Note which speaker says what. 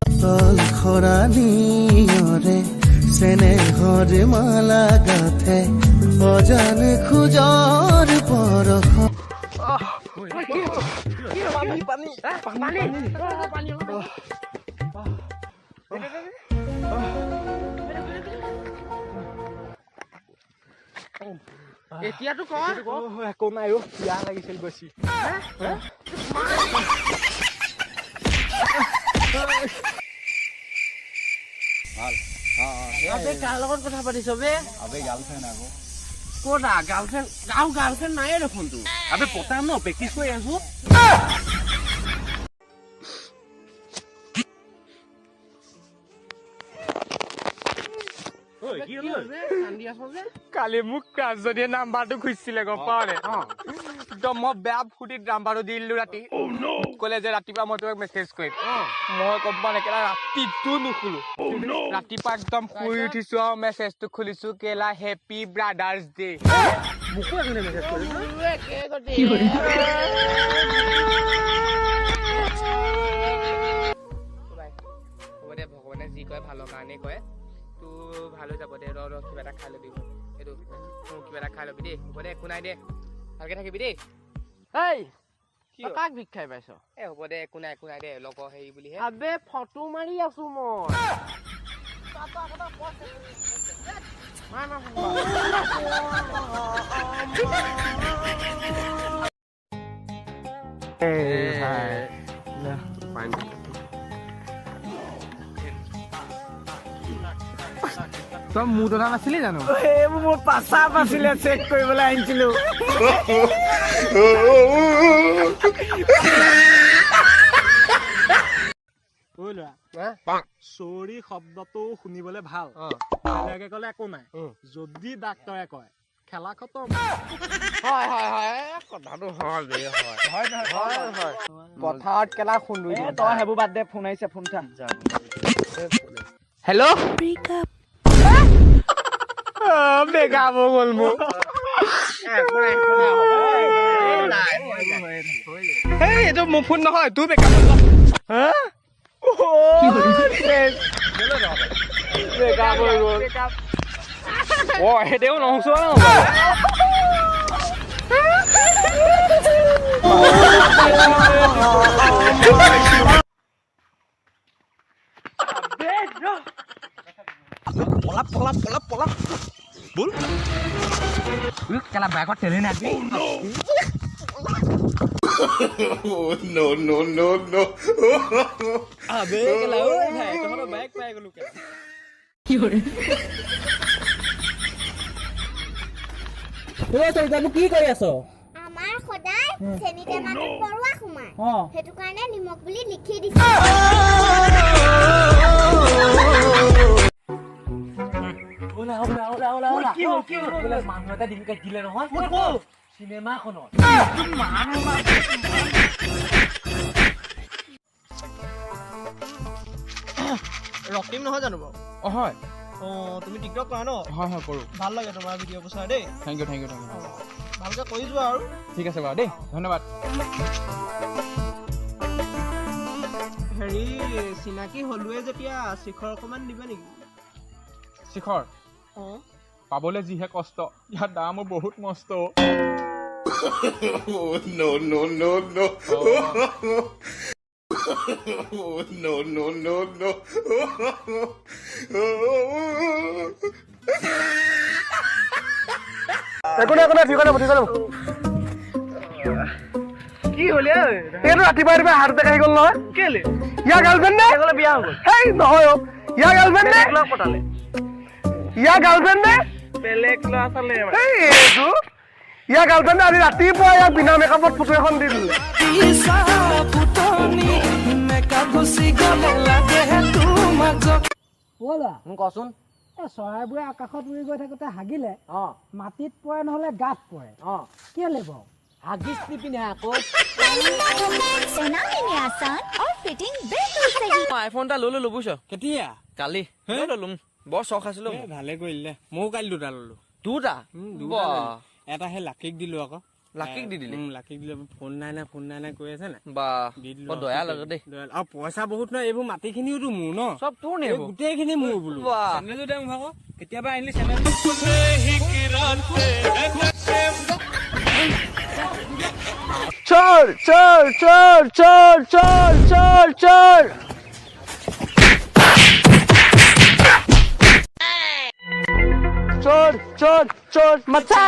Speaker 1: তল খৰানিয়ৰে চেনেহৰ মালা গাথে অজানে খোজৰ পৰশ
Speaker 2: এতিয়াতো
Speaker 3: একো নাই অ পিয়া লাগিছিল বেছি
Speaker 2: কাৰ লগত কথা পাতিছ বে
Speaker 3: গাৰ্লফ্ৰেণ্ড আকৌ
Speaker 2: ক'তা গাৰ্লফ্ৰেণ্ড নাইয়ে দেখোন তোৰ আবে পতাম ন প্ৰেক্টিচ কৰি আছো
Speaker 3: কালি মোক কাজজনীয়ে নাম্বাৰটো খুজিছিলে গম পাৱ নে একদম মই বেয়া ফুটিত নাম্বাৰটো দি দিলো ৰাতি ক'লে যে ৰাতিপুৱা মই তোমাক মেছেজ কৰিম মই গম পাওঁ একেবাৰে ৰাতিটো নুখুলো ৰাতিপুৱা একদম শুই উঠিছো আৰু মেছেজটো খুলিছো কেলা হেপী ব্ৰাদাৰ্ছ ডে
Speaker 2: মোকো এজনে মেছেজ কৰিছে
Speaker 3: হ'ব দে ভগৱানে যি কয় ভালৰ কাৰণেই কয় তোৰ ভাল হৈ যাব দে ৰ কিবা এটা খাই ল'বি এইটো কিবা এটা খাই ল'বি দেই হ'ব দে একো নাই দে ভালকে থাকিবি দেই
Speaker 2: কাক ভিক খাই পাইছ
Speaker 3: হ'ব দে একো নাই দে লগৰ হেৰি বুলিহে
Speaker 2: আবে ফটো মাৰি আছো
Speaker 3: তই মোৰ দৰা নাছিলি জানো
Speaker 2: এইবোৰ মোৰ পাচাপ আছিলে চেক কৰিবলৈ আনিছিলো
Speaker 4: চৌৰি শব্দটো শুনিবলে ভাল বেলেগে কলে একো নাই যদি ডাক্তৰে কয় খেলা খতম
Speaker 3: পথাৰত কেলা খুন্দু
Speaker 2: তই সেইবোৰ বাদ দে ফোন আহিছে ফোন চা
Speaker 3: হেল্ল' বেগাব গ'ল মোক এইটো মোৰ ফোন নহয় তোৰ বেগাব সেইদেও নহছো কেলা বাইকত তেলে নাই
Speaker 1: no
Speaker 3: আবে কেলা ঐ ভাই তহঁতৰ বাইক পাই গ'লো কেলা
Speaker 2: কি কৰে কি কৰি আছ
Speaker 5: আমাৰ সদায় চেনিতে মাটিত পৰুৱা সোমায় সেইটো কাৰণে নিমখ বুলি লিখি দিছে
Speaker 2: মানুহ এটা ডিম কাটিলে নহয় চিনেমাখনত
Speaker 4: ৰক্তিম নহয় জানো বাৰু
Speaker 3: হয়
Speaker 4: তুমি টিকটক কৰা ন
Speaker 3: হয় কৰোঁ
Speaker 4: ভাল লাগে তোমাৰ ভিডিঅ' বচাই দেই
Speaker 3: থেংক ইউ
Speaker 4: ভালকে কৰি যোৱা আৰু
Speaker 3: ঠিক আছে বাৰু দেই ধন্যবাদ
Speaker 4: হেৰি চিনাকি হলোৱে যেতিয়া শিখৰ অকমান দিবা নেকি
Speaker 3: শিখৰ পাবলৈ যিহে কষ্ট ইয়াৰ দামো বহুত মস্ত
Speaker 1: no
Speaker 3: একো নাই ঠিক আছে
Speaker 2: কি হলে
Speaker 3: এইটো ৰাতিপুৱা হাৰ্ট এটেক আহি গ'ল নহয়
Speaker 2: কেলে
Speaker 3: ইয়াৰ গাৰ্লফ্ৰেণ্ড নে
Speaker 2: বিয়া হৈ গ'ল
Speaker 3: হেই নহয় ইয়াৰ গাৰ্লফ্ৰেণ্ড নে
Speaker 2: পতালে
Speaker 3: ইয়াৰ গাৰ্লফ্ৰেণ্ড নে
Speaker 2: বেলেগ ল'ৰা চালে
Speaker 3: এইটো ইয়াৰ গাৰ্লফ্ৰেণ্ডে আজি ৰাতিপুৱা ইয়াক বিনা মেকআপত ফটো এখন দি দিলে
Speaker 2: কচোন
Speaker 6: চৰাইবোৰে আকাশত উৰি গৈ থাকোতে হাগিলে মাটিত পৰে নহলে গাত পৰে কেলে বাৰু
Speaker 2: হাগিছ নিপিন্ধে আকৌ আইফোন এটা ললো বুজিছ
Speaker 3: কেতিয়া
Speaker 2: কালি ললো বৰ চখ আছিলো
Speaker 3: ভালে কৰিলে ময়ো কালি দুটা ললো
Speaker 2: দুটা
Speaker 3: এটাহে লাকিক দিলো আকৌ লাকিক দি দিলে
Speaker 4: লাকিক দিলে ফোন নাই কৈ আছে নাই
Speaker 3: বা
Speaker 4: দি দিলো
Speaker 3: বৰ দয়া লাগে দেই
Speaker 4: আৰু পইচা বহুত নহয় এইবোৰ মাটিখিনিওতো মোৰ ন
Speaker 3: চব তোৰ নে
Speaker 4: গোটেইখিনি মোৰ বোলো
Speaker 3: বাহ।
Speaker 4: চেনেলটো দে মোক আকৌ কেতিয়াবা আনিলি চেনেল
Speaker 3: চল চল চল চল চল চল চল চল চল চল মাথা